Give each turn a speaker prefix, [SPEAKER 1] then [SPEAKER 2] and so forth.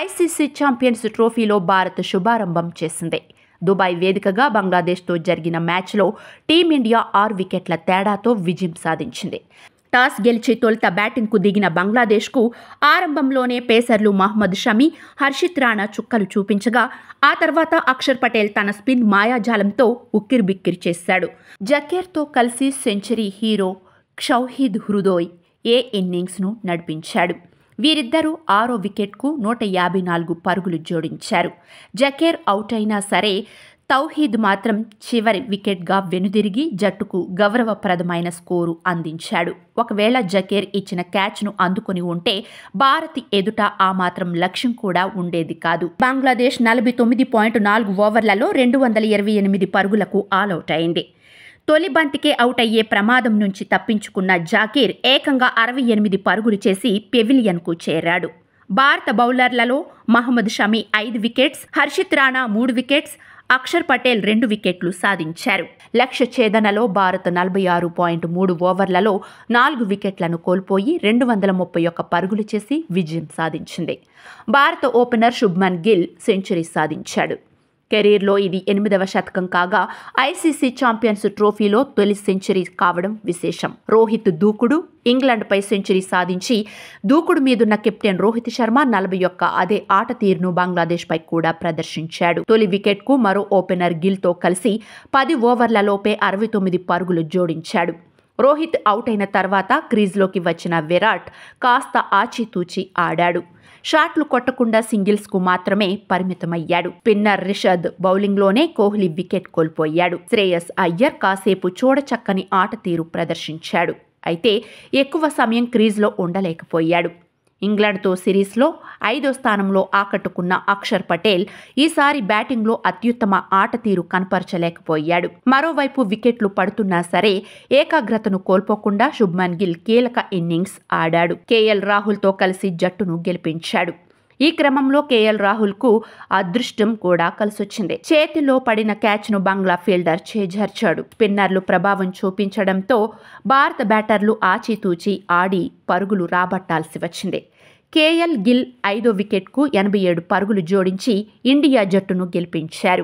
[SPEAKER 1] ICC champions ట్రోఫీలో భారత్ శుభారంభం చేసింది. Dubai వేదికగా బంగ్లాదేశ్తో జరిగిన మ్యాచ్లో టీమిండియా 6 వికెట్ల తేడాతో విజయం సాధించింది. టాస్ గెలిచి తొలుత బ్యాటింగ్కు దిగిన బంగ్లాదేశ్కు ఆరంభంలోనే పేసర్లు మహ్మద్ షమి, హర్షిత్ రాణా చుక్కలు చూపించగా ఆ తర్వాత అక్షర్ పటేల్ తన స్పిన్ మాయాజాలంతో ఉక్కిరిబిక్కిరి చేశాడు. జకేర్తో కలిసి సెంచరీ హీరో షౌహీద్ హృదోయ్ ఏ ఇన్నింగ్స్ను నడిపించాడు. వీరిద్దరూ 6వ వికెట్కు 154 పరుగులు జోడించారు. జకేర్ అవుట్ అయినా సరే తౌహీద్ మాత్రం చివరి వికెట్గా వెనుదిరిగి జట్టుకు గౌరవప్రదమైన స్కోరు అందించాడు. ఒకవేళ జకేర్ ఇచ్చిన క్యాచ్ను అందుకుని ఉంటే భారత్ ఎదుట ఆ మాత్రం లక్ష్యం కూడా ఉండేది కాదు. బంగ్లాదేశ్ 49.4 ఓవర్లలో 228 పరుగులకు ఆలౌట్ అయింది. తొలి బంతికే అవుట్ అయ్యే ప్రమాదం నుంచి తప్పించుకున్న జాకీర్ ఏకంగా 68 పరుగులు చేసి పెవిలియన్కు చేరాడు. భారత బౌలర్లలో మహ్మద్ షమి 5 వికెట్స్, హర్షిత్ రాణా 3 వికెట్స్, అక్షర్ పటేల్ 2 వికెట్లు సాధించారు. లక్ష్య ఛేదనలో భారత్ 46.3 ఓవర్లలో 4 వికెట్లను కోల్పోయి 231 పరుగులు చేసి విజయం సాధించింది. భారత ఓపెనర్ శుభ్మన్ గిల్ సెంచరీ సాధించాడు. కెరీర్లో ఇది 8వ శతకం కాగా ఐసీసీ ఛాంపియన్స్ ట్రోఫీలో తొలి సెంచరీ కావడం విశేషం. రోహిత్ దూకుడు ఇంగ్లాండ్పై సెంచరీ సాధించి దూకుడు మీదున్న కెప్టెన్ రోహిత్ శర్మ 41 అదే ఆట తీరును బంగ్లాదేశ్పై కూడా ప్రదర్శించాడు. తొలి వికెట్కు మరో ఓపెనర్ గిల్తో కలిసి 10 ఓవర్లలోపే 69 పరుగులు జోడించాడు. రోహిత్ అవుట్ అయిన తర్వాత క్రీజ్లోకి వచ్చిన విరాట్ కాస్త ఆచితూచి ఆడాడు. షాట్లు కొట్టకుండా సింగిల్స్కు మాత్రమే పరిమితమయ్యాడు. స్పిన్నర్ రిషద్ బౌలింగ్లోనే కోహ్లీ వికెట్ కోల్పోయాడు. శ్రేయస్ అయ్యర్ కాసేపు చూడచక్కని ఆట తీరు ప్రదర్శించాడు. అయితే ఎక్కువ సమయం క్రీజ్లో ఉండలేకపోయాడు. ఇంగ్లాండ్తో సిరీస్లో 5వ స్థానంలో ఆకట్టుకున్న అక్షర్ పటేల్ ఈసారి బ్యాటింగ్లో అత్యుత్తమ ఆట తీరు కనపరచలేకపోయాడు. మరోవైపు వికెట్లు పడుతున్నా సరే ఏకాగ్రతను కోల్పోకుండా శుభ్మన్ గిల్ కీలక ఇన్నింగ్స్ ఆడాడు. కేఎల్ రాహుల్తో కలిసి జట్టును గెలిపించాడు. ఈ క్రమంలో కేఎల్ రాహుల్కు అదృష్టం కూడా కలిసొచ్చింది. చేతిలో పడిన క్యాచ్ను బంగ్లా ఫీల్డర్ చేజార్చాడు. స్పిన్నర్లు ప్రభావం చూపించడంతో భారత బ్యాటర్లు ఆచితూచి ఆడి పరుగులు రాబట్టాల్సి వచ్చింది. కేఎల్ గిల్ 5వ వికెట్కు 87 పరుగులు జోడించి ఇండియా జట్టును గెలిపించారు.